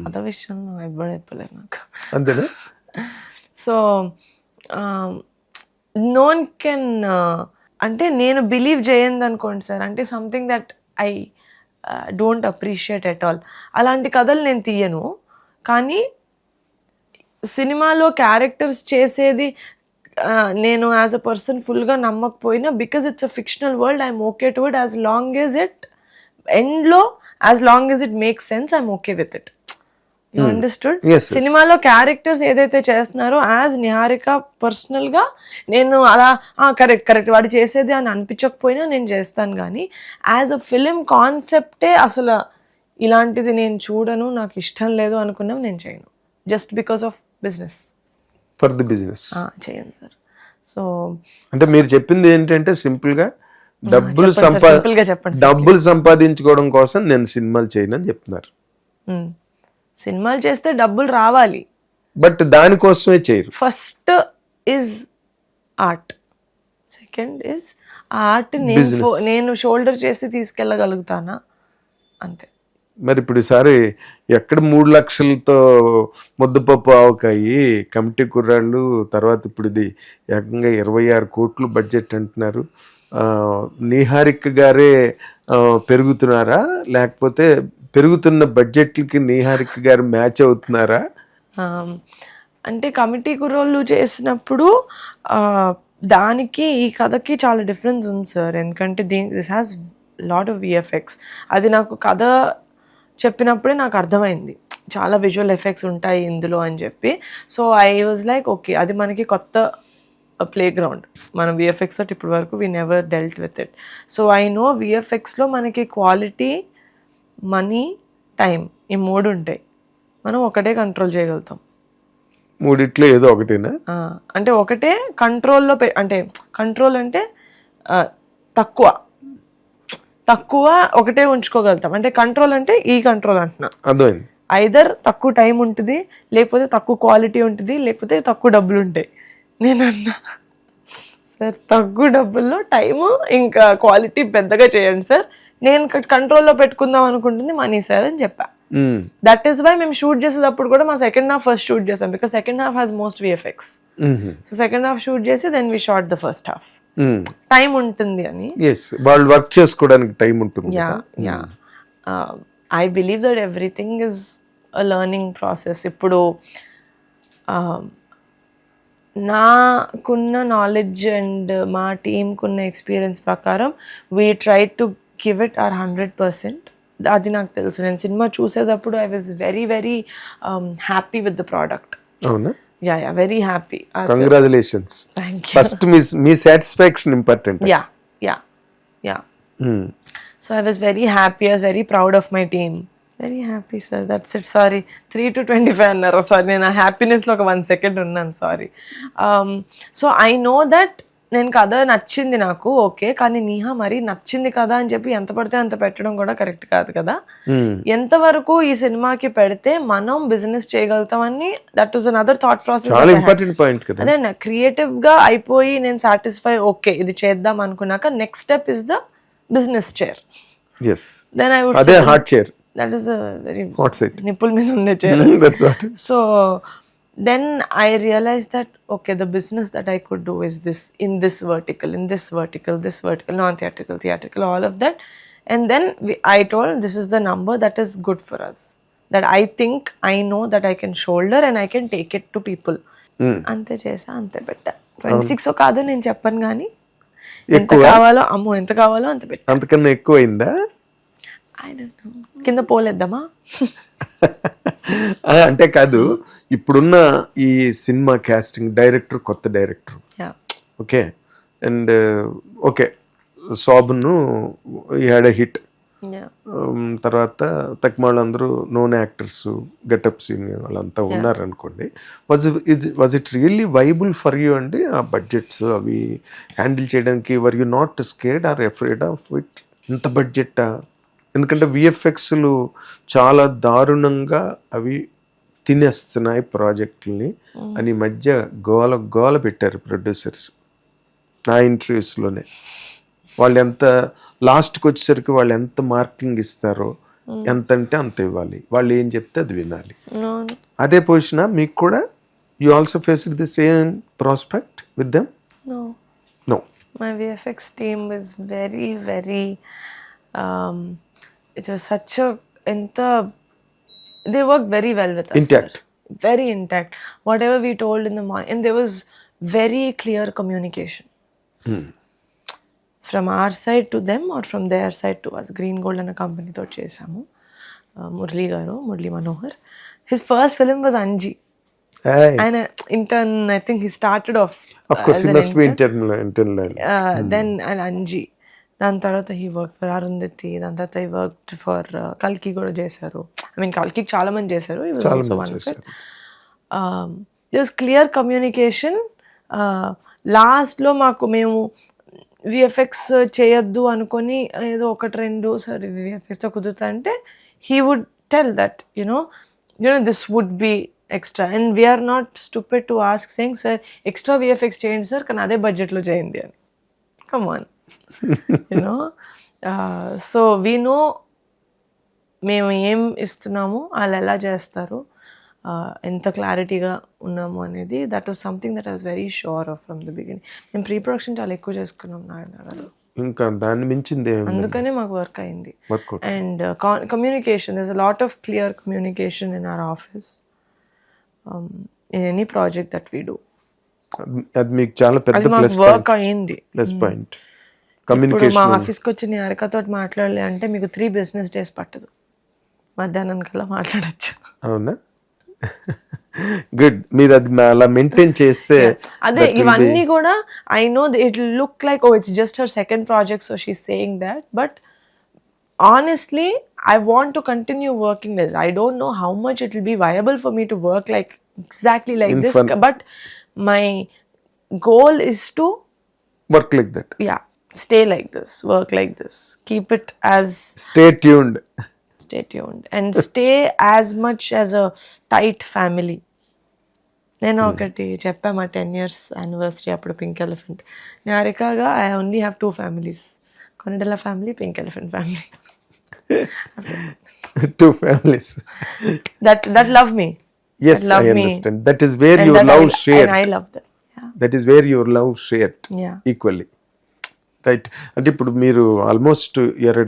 కథ విషయంలో ఎవ్వడు చెప్పలేదు నాకు. అంతేనా? సో నో వన్ కెన్ అంటే నేను బిలీవ్ చేయండి అనుకోండి సార్, అంటే something that I don't appreciate at all. అలాంటి కథలు నేను తీయను. కానీ సినిమాలో క్యారెక్టర్స్ చేసేది నేను యాజ్ అ పర్సన్ ఫుల్గా నమ్మకపోయినా, because it's a fictional world, I'm okay to it as long as it ఎండ్లో, as long as it makes sense, I'm okay with it. You understood? సినిమాలో క్యారెక్టర్స్ ఏదైతే చేస్తున్నారో యాజ్ నిహారిక పర్సనల్గా నేను అలా కరెక్ట్ వాడు చేసేది అని అనిపించకపోయినా నేను చేస్తాను. కానీ యాజ్ అ ఫిలిం కాన్సెప్టే అసలు ఇలాంటిది నేను చూడను, నాకు ఇష్టం లేదు అనుకున్నాం నేను చేయను, just because of business. For the business చేయను సార్. సో అంటే మీరు చెప్పింది ఏంటంటే సింపుల్గా డబ్బులు సంపాదించుకోవడం కోసం నేను సినిమాలు చేయను అని చెప్తున్నారు. సినిమాలు చేస్తే డబ్బులు రావాలి, బట్ దానికోసమే చేయరు. First is art, second is art నేను షోల్డర్ చేసి తీసుకెళ్ళగలుగుతానా అంతే. మరి ఇప్పుడు ఈసారి ఎక్కడ 3 లక్షలతో ముద్దపప్పు ఆవకాయి కమిటీ కుర్రాళ్ళు, తర్వాత ఇప్పుడు ఇది ఏకంగా 26 కోట్లు బడ్జెట్ అంటున్నారు. నిహారిక గారే పెరుగుతున్నారా, లేకపోతే పెరుగుతున్న బడ్జెట్లకి నిహారిక గారు మ్యాచ్ అవుతున్నారా? అంటే కమిటీ కుర్రోళ్ళు చేసినప్పుడు దానికి ఈ కథకి చాలా డిఫరెన్స్ ఉంది సార్. ఎందుకంటే this has lot of VFX. అది నాకు కథ చెప్పినప్పుడే నాకు అర్థమైంది చాలా విజువల్ ఎఫెక్ట్స్ ఉంటాయి ఇందులో అని చెప్పి. So I was like okay, అది మనకి కొత్త ప్లే గ్రౌండ్. మనం విఎఫ్ఎక్స్ తోటి ఇప్పటి వరకు we never dealt with it. So I know విఎఫ్ఎక్స్లో మనకి క్వాలిటీ, మనీ, టైం, ఈ 3 ఉంటాయి. మనం ఒకటే కంట్రోల్ చేయగలుగుతాం. 3 ఏదో ఒకటేనా? అంటే ఒకటే కంట్రోల్లో అంటే కంట్రోల్ అంటే తక్కువ ఒకటే ఉంచుకోగలుగుతాం. అంటే కంట్రోల్ అంటే ఈ కంట్రోల్ అంటున్నా. అర్థమైంది. ఐదర్ తక్కువ టైం ఉంటుంది, లేకపోతే తక్కువ క్వాలిటీ ఉంటుంది, లేకపోతే తక్కువ డబ్బులు ఉంటాయి. నేను అన్నా సార్ తక్కువ డబ్బుల్లో టైము ఇంకా క్వాలిటీ పెద్దగా చేయండి సార్, నేను కంట్రోల్లో పెట్టుకుందాం అనుకుంటుంది మనీ సార్ అని చెప్పా. దట్ ఈస్ వై మేము షూట్ చేసేటప్పుడు కూడా మా సెకండ్ హాఫ్ ఫస్ట్ షూట్ చేసాం, because second half has most VFX. So second half shoot చేసి then we shot the first half. Time ఉంటుంది అని, వాళ్ళు వర్క్ చేసుకోవడానికి టైం ఉంటుంది. I believe that everything is a learning process. ఇప్పుడు నాకున్న knowledge and మా టీంకున్న ఎక్స్పీరియన్స్ ప్రకారం we try to give it our 100%. అది నాకు తెలుసు. నేను సినిమా చూసేటప్పుడు I was very very happy with the product. అవునా? Yeah, very happy. Congratulations. Thank you. First me satisfaction important. Yeah. So I was very happy. I was very proud of my team. Very happy, sir. That's it. Sorry. 3 to 25 annaru. Sorry, నేను happiness లో ఒక 1 second ఉన్నాను. Sorry. So I know that నేను కథ నచ్చింది నాకు, okay. కానీ నీహా మరి నచ్చింది కదా అని చెప్పి ఎంత పడితే అంత పెట్టడం కూడా కరెక్ట్ కాదు కదా. ఎంతవరకు ఈ సినిమాకి పెడితే మనం బిజినెస్ చేయగలుగుతామని, that was another thought process. అదే క్రియేటివ్ గా అయిపోయి నేను సాటిస్ఫై, ఓకే ఇది చేద్దాం అనుకున్నాక next step is the business chair. Then I would అదే hot chair. That is a very hot seat, నిప్పుల మీద ఉండే chair. That's what. So then I realized that okay, the business that I could do is this, in this vertical, non-theatrical, theatrical, all of that. And then I told this is the number that is good for us, that I think I know that I can shoulder and I can take it to people. ante chesa ante betta 26 కాదు నేను చెప్పను, కానీ ఎంత కావాలో అమ్మో ఎంత కావాలో అంత పెట్టా. అంతకన్నా ఎక్కువ అయిందా? I don't know. కింద పోలేద్దామా? అంటే కాదు, ఇప్పుడున్న ఈ సినిమా కాస్టింగ్, డైరెక్టర్ కొత్త డైరెక్టర్, ఓకే, అండ్ ఓకే శోభను హ్యాడ్ ఎ హిట్. తర్వాత తక్కువ అందరూ నోన్ యాక్టర్స్, గెటప్ సీన్ వాళ్ళంతా ఉన్నారు అనుకోండి. Was it really viable for you అండి? ఆ బడ్జెట్స్ అవి హ్యాండిల్ చేయడానికి were you not scared or afraid of it? ఇంత బడ్జెట్టా? ఎందుకంటే విఎఫ్ఎక్స్లు చాలా దారుణంగా అవి తినేస్తున్నాయి ప్రాజెక్టుల్ని అని మధ్య గోల పెట్టారు ప్రొడ్యూసర్స్ నా ఇంటర్వ్యూస్లోనే. వాళ్ళు ఎంత లాస్ట్కి వచ్చేసరికి వాళ్ళు ఎంత మార్కింగ్ ఇస్తారో ఎంత అంటే అంత ఇవ్వాలి, వాళ్ళు ఏం చెప్తే అది వినాలి. No, అదే పొజిషన్ మీకు కూడా you also faced the same prospect with them? no. No. My VFX team was very, very. It was such a. They worked very well with us. Intact. Sir. Very intact. Whatever we told in the morning, and there was very clear communication from our side to them or from their side to us. Green Gold and a company తో చేసాము. Murli Manohar. His first film was Anji. Hey. And intern, I think he started off. Of course, as he an must be intern. internal. Then an Anji. దాని తర్వాత he work for Arundhati, దాని తర్వాత he work for కల్కి కూడా చేశారు. I mean కల్కి చాలా మంది చేశారు. This clear communication. లాస్ట్లో మేము విఎఫ్ఎక్స్ చేయొద్దు అనుకొని ఏదో ఒకటి రెండు సరే విఎఫ్ఎక్స్తో కుదురుతా అంటే he would tell that you know this would be extra and we're not stupid to ask saying sir extra VFX చేయండి సార్ కానీ అదే బడ్జెట్లో చేయండి అని. Come on. So we know మేము ఏం ఇస్తున్నాము, వాళ్ళు ఎలా చేస్తారు, ఎంత క్లారిటీగా ఉన్నాము అనేది. That was something that I was very sure of from the beginning. మేము ప్రీ ప్రొడక్షన్ చాలా ఎక్కువ చేసుకున్నాం నాయనగారు, ఇంకా దాన్ని మించింది అందుకనే మాకు వర్క్ అయింది. And communication, there is a lot of clear communication in our office in any project that we do. అది మీకు చాలా పెద్ద వర్క్ అయింది. ప్లస్ పాయింట్ ఇప్పుడు మా కమ్యూనికేషన్. ఆఫీస్కి వచ్చి నీ అరకతో మాట్లాడలే అంటే మీకు 3 business days పట్టదు, మధ్యాహ్నం కల్లా మాట్లాడచ్చు. అవునా? గుడ్. మీరు అది అలా మెయింటైన్ చేస్తే అదే ఇవన్నీ కూడా I know it look like oh it's just her second project so she saying that, but honestly I want to continue working this. I don't know how much it will be viable for me to work like exactly like this, but my goal is to work like that. Yeah, stay like this, work like this, keep it as stay tuned and stay as much as a tight family. నేను ఒకటి చెప్పా మా 10 years anniversary అప్పుడు pink elephant నిహారికగా I only have 2 families, Konidela family, pink elephant family. 2 families that love me. Yes, I understand. That is where your love shared. And I love them. Yeah. That is where your love shared. Yeah. Equally. Right. అంటే ఇప్పుడు మీరు almost 2